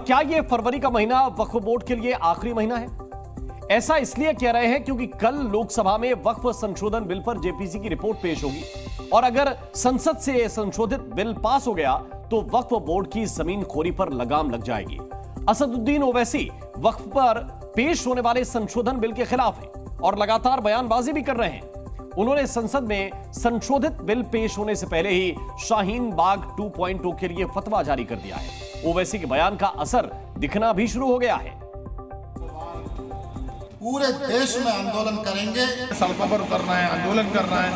क्या ये फरवरी का महीना वक्फ बोर्ड के लिए आखिरी महीना है? ऐसा इसलिए कह रहे हैं क्योंकि कल लोकसभा में वक्फ संशोधन बिल पर जेपीसी की रिपोर्ट पेश होगी और अगर संसद से संशोधित बिल पास हो गया तो वक्फ बोर्ड की जमीनखोरी पर लगाम लग जाएगी। असदुद्दीन ओवैसी वक्फ पर पेश होने वाले संशोधन बिल के खिलाफ हैं और लगातार बयानबाजी भी कर रहे हैं। उन्होंने संसद में संशोधित बिल पेश होने से पहले ही शाहीन बाग 2.0 के लिए फतवा जारी कर दिया है। ओवैसी के बयान का असर दिखना भी शुरू हो गया है। पूरे देश में आंदोलन करेंगे, सड़कों पर उतरना है, आंदोलन करना है।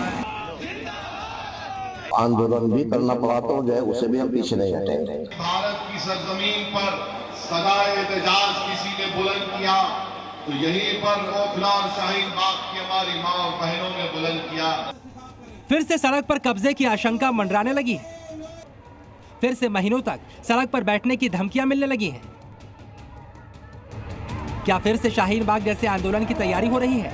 आंदोलन भी करना पड़ा तो जो है उसे भी हम पीछे नहीं हटेंगे। भारत की सरजमीन पर सदाए एहतजाज किसी ने बुलंद किया तो यहीं पर ओखला और शाहीन बाग की हमारी माँ और बहनों ने बुलंद किया। फिर से सड़क पर कब्जे की आशंका मंडराने लगी है। फिर से महीनों तक सड़क पर बैठने की धमकियां मिलने लगी हैं। क्या फिर से शाहीन बाग जैसे आंदोलन की तैयारी हो रही है?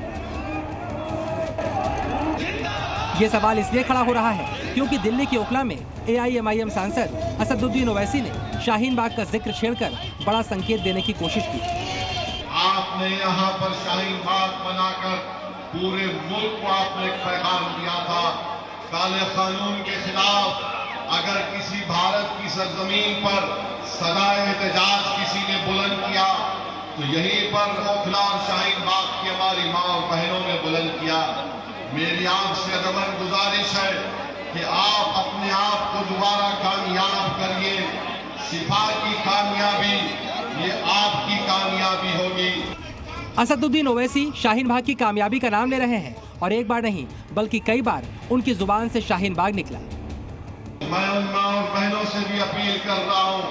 ये सवाल इसलिए खड़ा हो रहा है क्योंकि दिल्ली के ओखला में AIMIM सांसद असदुद्दीन ओवैसी ने शाहीन बाग का जिक्र छेड़कर बड़ा संकेत देने की कोशिश की। आपने यहाँ पर शाहीन बाग बनाकर पूरे मुल्क को आपने एक पैगाम दिया था, काले कानून के खिलाफ अगर किसी भारत की सरजमीन पर सदाए एहतजाज किसी ने बुलंद किया तो यहीं पर ओखला और शाहीन बाग की हमारी माँ और बहनों ने बुलंद किया। मेरी आंख से अदमन गुजारिश है कि आप अपने आप को दोबारा कामयाब करिए। शिफा की कामयाबी ये आपकी कामयाबी होगी। असदुद्दीन ओवैसी शाहीन बाग की कामयाबी का नाम ले रहे हैं और एक बार नहीं बल्कि कई बार उनकी जुबान से शाहीन बाग निकला। मैं उन माँ और बहनों से भी अपील कर रहा हूँ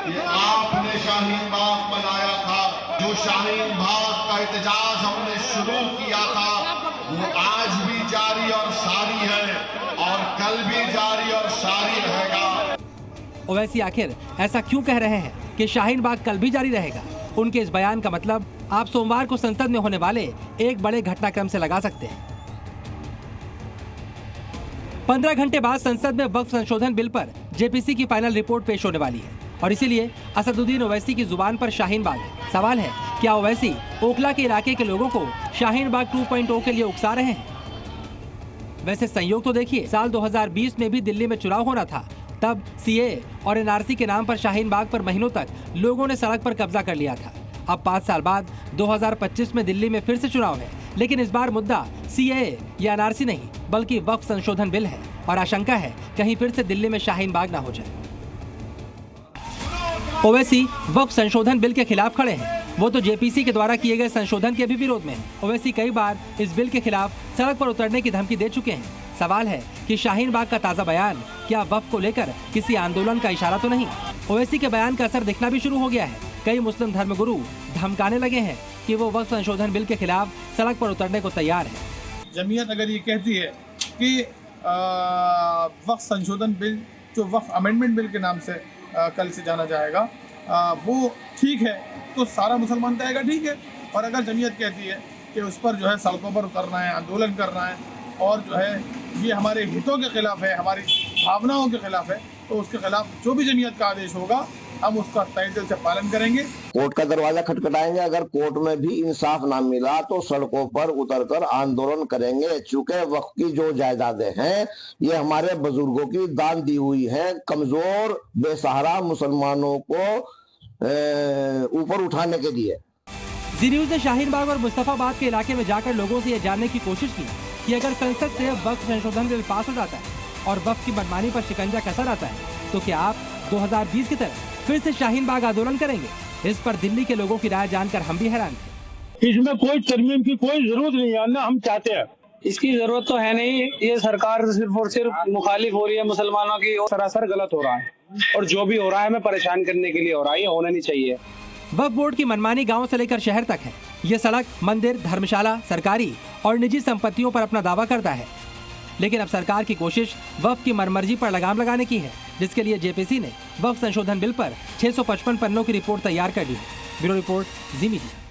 कि आपने शाहीन बाग बनाया था, जो शाहीन बाग का एहतजाज हमने शुरू किया था वो आज भी जारी और सारी है और कल भी जारी और सारी रहेगा। ओवैसी आखिर ऐसा क्यों कह रहे हैं कि शाहीन बाग कल भी जारी रहेगा? उनके इस बयान का मतलब आप सोमवार को संसद में होने वाले एक बड़े घटनाक्रम से लगा सकते हैं। 15 घंटे बाद संसद में वक्फ संशोधन बिल पर जेपीसी की फाइनल रिपोर्ट पेश होने वाली है और इसीलिए असदुद्दीन ओवैसी की जुबान पर शाहीन बाग है। सवाल है, क्या ओवैसी ओखला के इलाके के लोगों को शाहीन बाग 2.0 के लिए उकसा रहे हैं? वैसे संयोग तो देखिए, साल 2020 में भी दिल्ली में चुनाव होना था। तब CAA और NRC के नाम पर शाहीन बाग पर महीनों तक लोगों ने सड़क पर कब्जा कर लिया था। अब 5 साल बाद 2025 में दिल्ली में फिर से चुनाव है, लेकिन इस बार मुद्दा CAA या NRC नहीं बल्कि वक्फ संशोधन बिल है और आशंका है कहीं फिर से दिल्ली में शाहीन बाग ना हो जाए। ओवैसी वक्फ संशोधन बिल के खिलाफ खड़े हैं। वो तो जेपीसी के द्वारा किए गए संशोधन के भी विरोध में हैं। ओवैसी कई बार इस बिल के खिलाफ सड़क पर उतरने की धमकी दे चुके हैं। सवाल है कि शाहीन बाग का ताजा बयान क्या वक्फ को लेकर किसी आंदोलन का इशारा तो नहीं? ओवैसी के बयान का असर दिखना भी शुरू हो गया है। कई मुस्लिम धर्मगुरु धमकाने लगे हैं कि वो वक्फ संशोधन बिल के खिलाफ सड़क पर उतरने को तैयार है। जमीयत अगर ये कहती है कि वक्फ संशोधन बिल जो वक्फ अमेंडमेंट बिल के नाम से कल से जाना जाएगा वो ठीक है तो सारा मुसलमान कहेगा ठीक है। और अगर जमीयत कहती है कि उस पर जो है सड़कों पर उतरना है, आंदोलन करना है और जो है ये हमारे हितों के खिलाफ है, हमारी भावनाओं के खिलाफ है, तो उसके खिलाफ जो भी जमीयत का आदेश होगा हम उसका तहे दिल से पालन करेंगे। कोर्ट का दरवाजा खटखटाएंगे। अगर कोर्ट में भी इंसाफ ना मिला तो सड़कों पर उतरकर आंदोलन करेंगे। चूंकि वक्फ की जो जायदादें हैं ये हमारे बुजुर्गों की दान दी हुई है, कमजोर बेसहारा मुसलमानों को ऊपर उठाने के लिए। जी न्यूज ने शाहीन बाग और मुस्तफाबाद के इलाके में जाकर लोगों से ये जानने की कोशिश की कि अगर संसद से वक्फ संशोधन बिल पास हो जाता है और वक्फ की मनमानी पर शिकंजा कसा जाता है तो क्या आप 2020 की तरह फिर से शाहीन बाग आंदोलन करेंगे? इस पर दिल्ली के लोगों की राय जानकर हम भी हैरान थे। इसमें कोई तरमीम की कोई जरूरत नहीं है ना, हम चाहते हैं इसकी जरूरत तो है नहीं। ये सरकार सिर्फ और सिर्फ मुखालिफ हो रही है मुसलमानों की और सरासर गलत हो रहा है और जो भी हो रहा है हमें परेशान करने के लिए हो रहा है, ये होना नहीं चाहिए। वक्फ बोर्ड की मनमानी गांव से लेकर शहर तक है। ये सड़क, मंदिर, धर्मशाला, सरकारी और निजी संपत्तियों पर अपना दावा करता है, लेकिन अब सरकार की कोशिश वक्फ की मनमर्जी पर लगाम लगाने की है, जिसके लिए जेपीसी ने वक्फ संशोधन बिल पर 655 पन्नों की रिपोर्ट तैयार कर ली है। ब्यूरो रिपोर्ट, जी मीडिया।